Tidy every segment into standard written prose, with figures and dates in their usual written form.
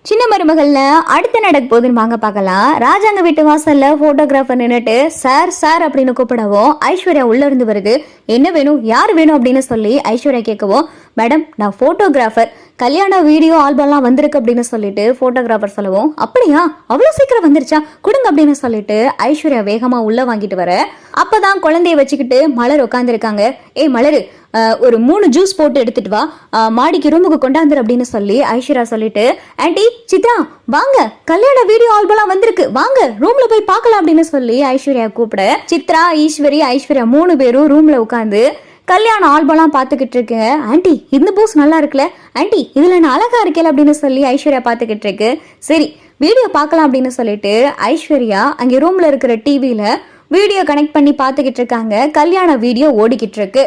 சின்ன மருமகள்ல அடுத்து நடக்க போகுதுன்னு வாங்க பார்க்கலாம். ராஜாங்க வீட்டு வாசல்ல போட்டோகிராஃபர் நின்னுட்டு சார் சார் அப்படின்னு கூப்பிடவும் ஐஸ்வர்யா உள்ள இருந்து வருது. என்ன வேணும், யார் வேணும் அப்படின்னு சொல்லி ஐஸ்வர்யா கேட்கவும், மேடம் நான் போட்டோகிராஃபர், கல்யாண வீடியோ ஆல்பம்லாம் வந்திருக்கு அப்படின்னு சொல்லிட்டு போட்டோகிராஃபர் சொல்லவும், அப்படியா அவ்வளோ சீக்கிரம் வந்துருச்சா, கொடுங்க அப்படின்னு சொல்லிட்டு ஐஸ்வர்யா வேகமா உள்ள வாங்கிட்டு வர அப்பதான் குழந்தைய வச்சுக்கிட்டு மலர் உட்காந்துருக்காங்க. ஏய் மலரு, ஒரு 3 ஜூஸ் போட்டு எடுத்துட்டு வா, மாடிக்கு ரூமுக்கு கொண்டாந்துரு அப்படின்னு சொல்லி ஐஸ்வர்யா சொல்லிட்டு, ஆண்டி சித்ரா வாங்க, கல்யாண வீடியோ ஆல்பம்லாம் வந்திருக்கு, வாங்க ரூம்ல போய் பார்க்கலாம் அப்படின்னு சொல்லி ஐஸ்வர்யா கூப்பிட சித்ரா, ஈஸ்வரி, ஐஸ்வர்யா 3 பேரும் ரூம்ல உட்காந்து கல்யாண ஆல்பம்லாம் பார்த்துக்கிட்டு இருக்குங்க. ஆண்டி இந்த போஸ் நல்லா இருக்குல்ல, ஆண்டி இதுல நான் அழகா இருக்கல அப்படின்னு சொல்லி ஐஸ்வர்யா பார்த்துக்கிட்டு இருக்கு. சரி வீடியோ பார்க்கலாம் அப்படின்னு சொல்லிட்டு ஐஸ்வர்யா அங்கே ரூம்ல இருக்கிற டிவியில வீடியோ கனெக்ட் பண்ணி பார்த்துக்கிட்டு இருக்காங்க. கல்யாண வீடியோ ஓடிக்கிட்டு இருக்கு.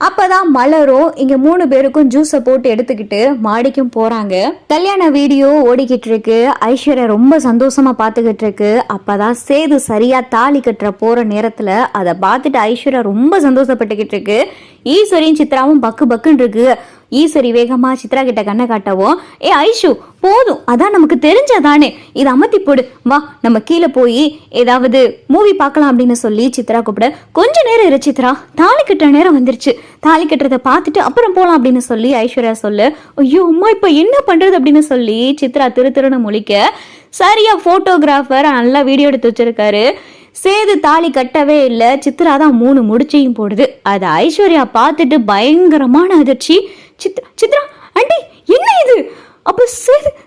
அப்பதான் மலரும் இங்க 3 பேருக்கும் ஜூஸை போட்டு எடுத்துக்கிட்டு மாடிக்கும் போறாங்க. கல்யாண வீடியோ ஓடிக்கிட்டு இருக்கு. ஐஸ்வர்யா ரொம்ப சந்தோஷமா பாத்துக்கிட்டு இருக்கு. அப்பதான் சேது சரியா தாலி கட்டுற போற நேரத்துல அதை பார்த்துட்டு ஐஸ்வர்யா ரொம்ப சந்தோஷப்பட்டுக்கிட்டு இருக்கு. ஈஸ்வரியும் சித்ராவும் பக்கு பக்குன்னு இருக்கு. ஈஸ்வரி வேகமா சித்ரா கிட்ட கண்ணை காட்டவும், ஏ ஐஷு போதும், அதான் நமக்கு தெரிஞ்சதானே, இது அமர்த்தி போடு, வா நம்ம கீழே போய் ஏதாவது மூவி பார்க்கலாம் அப்படின்னு சொல்லி சித்ரா கூப்பிட, கொஞ்ச நேரம் இரு சித்ரா, தாலி கட்டுற நேரம் வந்துருச்சு, தாலி கட்டுறதை பார்த்துட்டு அப்புறம் போலாம் அப்படின்னு சொல்லி ஐஸ்வர்யா சொல்லு. ஐயோ அம்மா இப்ப என்ன பண்றது அப்படின்னு சொல்லி சித்ரா திருன்னு முழிக்க, சரியா போட்டோகிராஃபர் நல்லா வீடியோ எடுத்து வச்சிருக்காரு. சேது தாலி கட்டவே இல்லை, சித்ரா தான் 3 முடிச்சையும் போடுது. அதை ஐஸ்வர்யா பார்த்துட்டு பயங்கரமான அதிர்ச்சி. சித்ரா ஆண்டி என்ன இது, அப்ப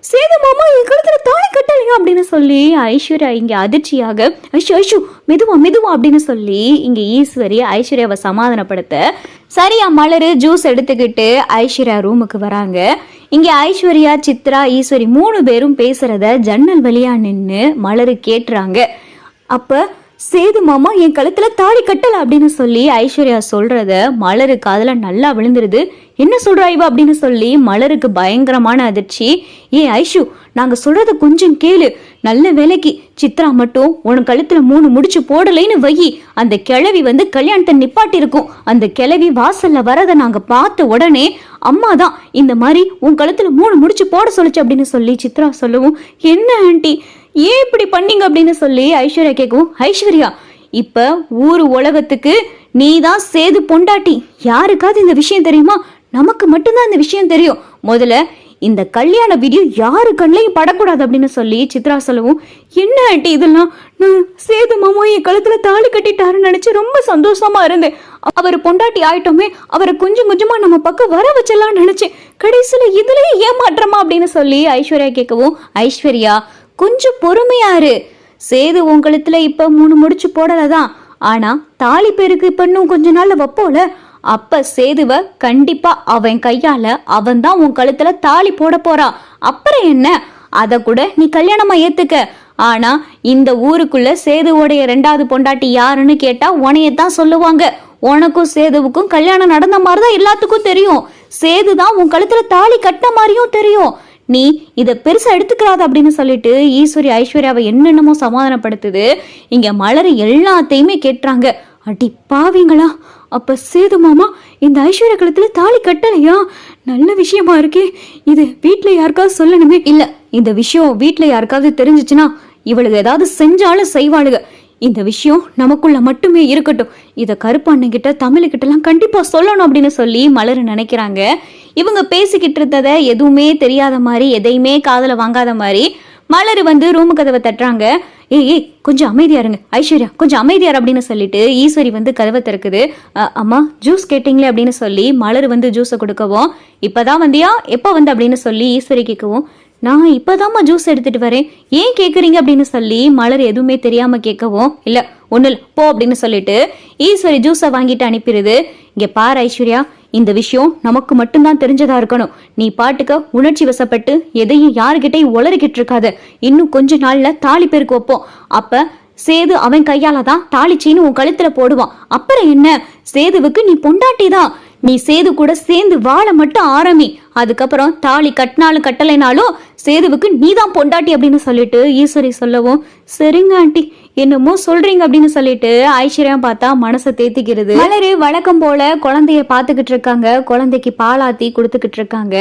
சேது மாமா என் கழுத்துல தாலி கட்டலையா அப்படின்னு சொல்லி ஐஸ்வர்யா இங்க அதிர்ச்சியாக, ஐஷு மெதுவா மெதுவா அப்படின்னு சொல்லி இங்க ஈஸ்வரி ஐஸ்வர்யாவை சமாதானப்படுத்த சரியா மலரு ஜூஸ் எடுத்துக்கிட்டு ஐஸ்வர்யா ரூமுக்கு வராங்க. இங்க ஐஸ்வர்யா, சித்ரா, ஈஸ்வரி 3 பேரும் பேசுறத ஜன்னல் வழியா நின்று மலரு கேட்டுறாங்க. அப்ப சேது மாமா என் கழுத்துல தாலி கட்டல அப்படின்னு சொல்லி ஐஸ்வர்யா சொல்றத மலரு காதுல நல்லா விழுந்துருது. என்ன சொல்றா இவ அப்படின்னு சொல்லி மலருக்கு பயங்கரமான அதிர்ச்சி. ஏன் ஐஷு, நாங்க சொல்றத கொஞ்சம் கேளு, நல்ல வேலைக்கு சித்ரா மட்டும் உன் கழுத்துல 3 முடிச்சு போடலைன்னு வை, அந்த கிழவி கல்யாணத்தை நிப்பாட்டி இருக்கும். அந்த கிழவி வாசல்ல வரத நாங்க பார்த்த உடனே அம்மா தான் இந்த மாதிரி உன் கழுத்துல 3 முடிச்சு போட சொல்லிச்சு அப்படின்னு சொல்லி சித்ரா சொல்லவும், என்ன ஆண்டி ஏன் இப்படி பண்ணீங்க அப்படின்னு சொல்லி ஐஸ்வர்யா கேட்கவும், ஐஸ்வர்யா இப்ப ஊரு உலகத்துக்கு நீ தான் சேது பொண்டாட்டி, யாருக்காவது இந்த விஷயம் தெரியுமா? நமக்கு மட்டும்தான் இந்த விஷயம் தெரியும். முதல்ல இந்த கல்யாண வீடியோ யாரு கண்ணையும் படக்கூடாது அப்படின்னு சொல்லி சித்ரா சொல்லவும், என்ன ஆண்டி இதெல்லாம், நான் சேது மாமா என் கழுத்துல தாலி கட்டிட்டாருன்னு நினைச்சு ரொம்ப சந்தோஷமா இருந்தேன். அவர் பொண்டாட்டி ஆயிட்டோமே, அவரை கொஞ்சம் கொஞ்சமா நம்ம பக்கம் வர வச்சலாம்னு நினைச்சேன். கடைசியில இதுலயே ஏமாற்றமா அப்படின்னு சொல்லி ஐஸ்வர்யா கேட்கவும், ஐஸ்வர்யா கொஞ்சம் பொறுமையாரு, சேது உன் கழுத்துல இப்ப 3 முடிச்சு போடலதான், ஆனா தாலி பேருக்கு இப்ப இன்னும் கொஞ்ச நாள்ல வைப்போல, அப்ப சேதுவ கண்டிப்பா அவன் கையால அவன் தான் உன் கழுத்துல தாலி போட போறான். அப்புறம் என்ன, அத கூட நீ கல்யாணமா ஏத்துக்க. ஆனா இந்த ஊருக்குள்ள சேதுவோடைய 2வது பொண்டாட்டி யாருன்னு கேட்டா உனையத்தான் சொல்லுவாங்க. உனக்கும் சேதுவுக்கும் கல்யாணம் நடந்த மாதிரிதான் எல்லாத்துக்கும் தெரியும். சேதுதான் உன் கழுத்துல தாலி கட்ட மாதிரியும் தெரியும். நீ இத பெருசா எடுத்துக்கிறாத அப்படின்னு சொல்லிட்டு ஈஸ்வரி ஐஸ்வர்யாவை என்னென்னமோ சமாதானப்படுத்துது. இங்க மலர் எல்லாத்தையுமே கேட்டுறாங்க. அடி பாவீங்களா, அப்ப சேது மாமா இந்த ஐஸ்வர்யா கழுத்துல தாலி கட்டலையா? நல்ல விஷயமா இருக்கே, இது வீட்டுல யாருக்காவது சொல்லணுமே. இல்ல, இந்த விஷயம் வீட்டுல யாருக்காவது தெரிஞ்சிச்சுன்னா இவளுக்கு ஏதாவது செஞ்சாலும் செய்வாளுங்க. இந்த விஷயம் நமக்குள்ள மட்டுமே இருக்கட்டும், இத கருப்பாண்ணிக்கிட்ட தமிழ்கிட்ட எல்லாம் கண்டிப்பா சொல்லணும் அப்படின்னு சொல்லி மலர் நினைக்கிறாங்க. இவங்க பேசிக்கிட்டு இருந்ததை எதுவுமே தெரியாத மாதிரி, எதையுமே காதுல வாங்காத மாதிரி மலர் ரூமு கதவை தட்டுறாங்க. ஏய் கொஞ்சம் அமைதியா இருங்க ஐஸ்வர்யா, கொஞ்சம் அமைதியார் அப்படின்னு சொல்லிட்டு ஈஸ்வரி கதவை திறக்குது. அம்மா ஜூஸ் கேட்டீங்களே அப்படின்னு சொல்லி மலர் ஜூஸை கொடுக்கவும், இப்பதான் வந்தியா, எப்ப அப்படின்னு சொல்லி ஈஸ்வரி கேட்கவும், நான் இப்பதாம்மா ஜூஸ் எடுத்துட்டு வரேன், ஏன் கேக்குறீங்க அப்படின்னு சொல்லி மலர் எதுவுமே தெரியாம கேட்கவும், இல்ல ஒண்ணு போ அப்படின்னு சொல்லிட்டு ஈஸ்வரி ஜூஸை வாங்கிட்டு அனுப்பிடுது. இங்க பாரு ஐஸ்வர்யா, இந்த விஷயம் நமக்கு மட்டும்தான் தெரிஞ்சதா இருக்கணும். நீ பாட்டுக்க உணர்ச்சி வசப்பட்டு எதையும் யாருகிட்டையும் உளறிக்கிட்டு இருக்காத. இன்னும் கொஞ்ச நாள்ல தாலி பேருக்கு வைப்போம். அப்ப சேது அவன் கையால தான் தாலிச்சின்னு உன் கழுத்துல போடுவான். அப்புறம் என்ன, சேதுவுக்கு நீ பொண்டாட்டி தான். நீ சேது கூட சேர்ந்து வாழ மட்டும் ஆரம்பி. அதுக்கப்புறம் தாலி கட்டினாலும் கட்டலைனாலும் சேதுவுக்கு நீதான் பொண்டாட்டி அப்படின்னு சொல்லிட்டு ஈஸ்வரி சொல்லவும், சரிங்க ஆண்டி என்னமோ சொல்றீங்க அப்படின்னு சொல்லிட்டு ஐஸ்வர்யா பார்த்தா மனசை தேத்திக்கிறது. மலரு வழக்கம் போல குழந்தைய பாத்துக்கிட்டு இருக்காங்க. குழந்தைக்கு பாலாத்தி கொடுத்துக்கிட்டு இருக்காங்க.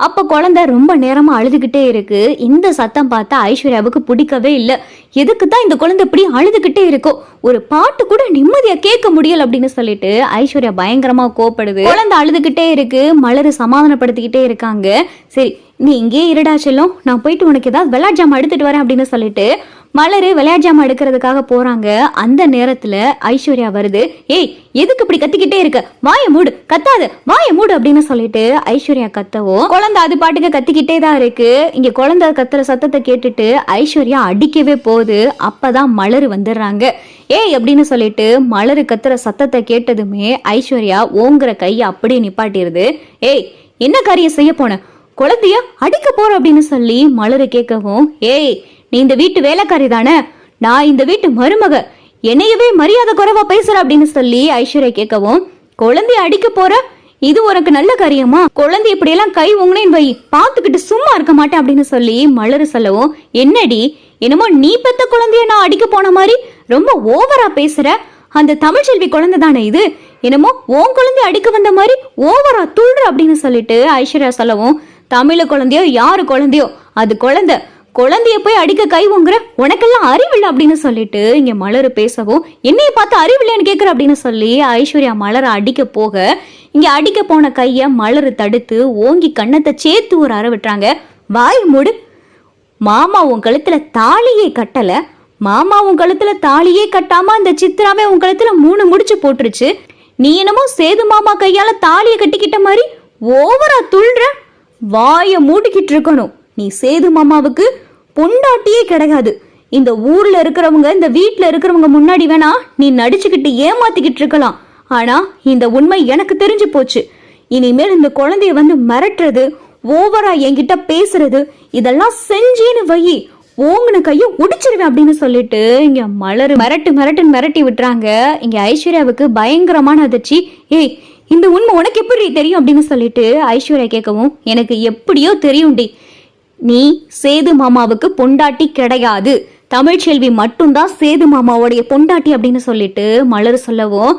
அப்ப குழந்தை ரொம்ப நேரமா அழுதுகிட்டே இருக்கு. இந்த சத்தம் பார்த்தா ஐஸ்வர்யாவுக்கு பிடிக்கவே இல்லை. எதுக்கு தான் இந்த குழந்தை இப்படி அழுதுகிட்டே இருக்கோ, ஒரு பாட்டு கூட நிம்மதியா கேட்க முடியல அப்படின்னு சொல்லிட்டு ஐஸ்வர்யா பயங்கரமா கோப்படுது. குழந்தை அழுதுகிட்டே இருக்கு. மலரு சமாதானப்படுத்திக்கிட்டே இருக்காங்க. சரி நீ இங்கே இருடா செல்லும், நான் போயிட்டு உனக்கு ஏதாவது விளையாட்டு ஜாமான் எடுத்துட்டு வரேன் அப்படின்னு சொல்லிட்டு மலரு விளையாட்டு ஜாமான் எடுக்கிறதுக்காக போறாங்க. அந்த நேரத்துல ஐஸ்வர்யா வருது. ஏய் எதுக்கு இப்படி கத்திக்கிட்டே இருக்க, வாய மூடு, கத்தாத, வாய மூடு அப்படின்னு சொல்லிட்டு ஐஸ்வர்யா கத்தவும் குழந்தை அது பாட்டுக்கு கத்திக்கிட்டே தான் இருக்கு. இங்க குழந்தை கத்துற சத்தத்தை கேட்டுட்டு ஐஸ்வர்யா அடிக்கவே போகுது. அப்பதான் மலரு வந்துடுறாங்க. ஏய் அப்படின்னு சொல்லிட்டு மலரு கத்துற சத்தத்தை கேட்டதுமே ஐஸ்வர்யா ஓங்குற கையை அப்படியே நிப்பாட்டிருது. ஏய் என்ன காரியம் செய்ய போன, குழந்தைய அடிக்க போற அப்படின்னு சொல்லி மலரு கேட்கவும், ஏய் நீ இந்த வீட்டு வேலைக்காரி தானே, நான் இந்த வீட்டு மருமக, என்னையவே மரியாதை குறைவா பேசுற அப்படின்னு சொல்லி ஐஸ்வர்யா கேட்கவும், குழந்தைய அடிக்க போற, இது உனக்கு நல்ல காரியமா, குழந்தை இப்படி எல்லாம் கை உங்கனேன்னு வை, பாத்துக்கிட்டு சும்மா இருக்க மாட்டேன் அப்படின்னு சொல்லி மலரு சொல்லவும், என்னடி என்னமோ நீ பெத்த குழந்தைய நான் அடிக்க போன மாதிரி ரொம்ப ஓவரா பேசுற, அந்த தமிழ்ச்செல்வி குழந்தை தானே இது, என்னமோ உன் குழந்தைய அடிக்க வந்த மாதிரி ஓவரா துள்ளுற அப்படின்னு சொல்லிட்டு ஐஸ்வர்யா சொல்லவும், தமிழ குழந்தையோ யாரு குழந்தையோ அது குழந்தை, குழந்தைய போய் அடிக்க கை உங்குற, உனக்கெல்லாம் அறிவில்லை அப்படின்னு சொல்லிட்டு இங்க மலரு பேசவும், என்னைய பார்த்து அறிவில்லைன்னு கேட்குற அப்படின்னு சொல்லி ஐஸ்வர்யா மலரை அடிக்க போக இங்க அடிக்க போன கைய மலரு தடுத்து ஓங்கி கண்ணத்தை சேர்த்து ஒரு அற விட்டுறாங்க. வாய் மூடு, மாமா உன் கழுத்துல தாலியே கட்டல, மாமா உன் கழுத்துல தாலியே கட்டாம அந்த சித்ராவே உன் கழுத்துல 3 முடிச்சு போட்டுருச்சு, நீ என்னமோ சேது மாமா கையால தாலியை கட்டிக்கிட்ட மாதிரி ஓவரா துள்ளுற, வாய மூடிக்கிட்டு இருக்கணும், நீ சேது மாமாவுக்கு பொண்டாட்டியே கிடையாது, இந்த ஊர்ல இருக்கிறவங்க இந்த வீட்டுல இருக்கிறவங்க முன்னாடி வேணா நீ நடிச்சுக்கிட்டு ஏமாத்திக்கிட்டு இருக்கலாம், ஆனா இந்த உண்மை எனக்கு தெரிஞ்சு போச்சு, இனிமேல் இந்த குழந்தைய வந்து மிரட்டுறது, ஓவரா என்கிட்ட பேசுறது இதெல்லாம் செஞ்சேன்னு வை, ஓங்கின கைய உடிச்சிருவேன் அப்படின்னு சொல்லிட்டு இங்க மலரு மிரட்டி விட்டுறாங்க. இங்க ஐஸ்வர்யாவுக்கு பயங்கரமான அதிர்ச்சி. ஏய் இந்த உண்மை உனக்கு எப்படி தெரியும் அப்படின்னு சொல்லிட்டு ஐஸ்வர்யா கேட்கவும், எனக்கு எப்படியோ தெரியும்டி, நீ சேது மாமாவுக்கு பொண்டாட்டி கிடையாது, தமிழ்ச்செல்வி மட்டும்தான் சேது மாமாவுடைய பொண்டாட்டி அப்படின்னு சொல்லிட்டு மலர் சொல்லவும்,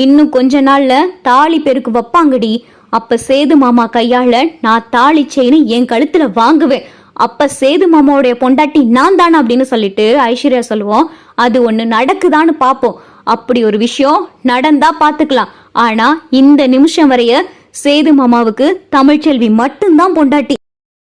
இன்னும் கொஞ்ச நாள்ல தாலி பெருக்கு வைப்பாங்கடி, அப்ப சேது மாமா கையால நான் தாலி செயின்னு என் கழுத்துல வாங்குவேன், அப்ப சேது மாமாவுடைய பொண்டாட்டி நான் தானே அப்படின்னு சொல்லிட்டு ஐஸ்வர்யா சொல்லுவோம். அது ஒண்ணு நடக்குதான்னு பாப்போம், அப்படி ஒரு விஷயம் நடந்தா பாத்துக்கலாம், ஆனா இந்த நிமிஷம் வரைய சேது மாமாவுக்கு தமிழ்ச்செல்வி மட்டும்தான் பொண்டாட்டி.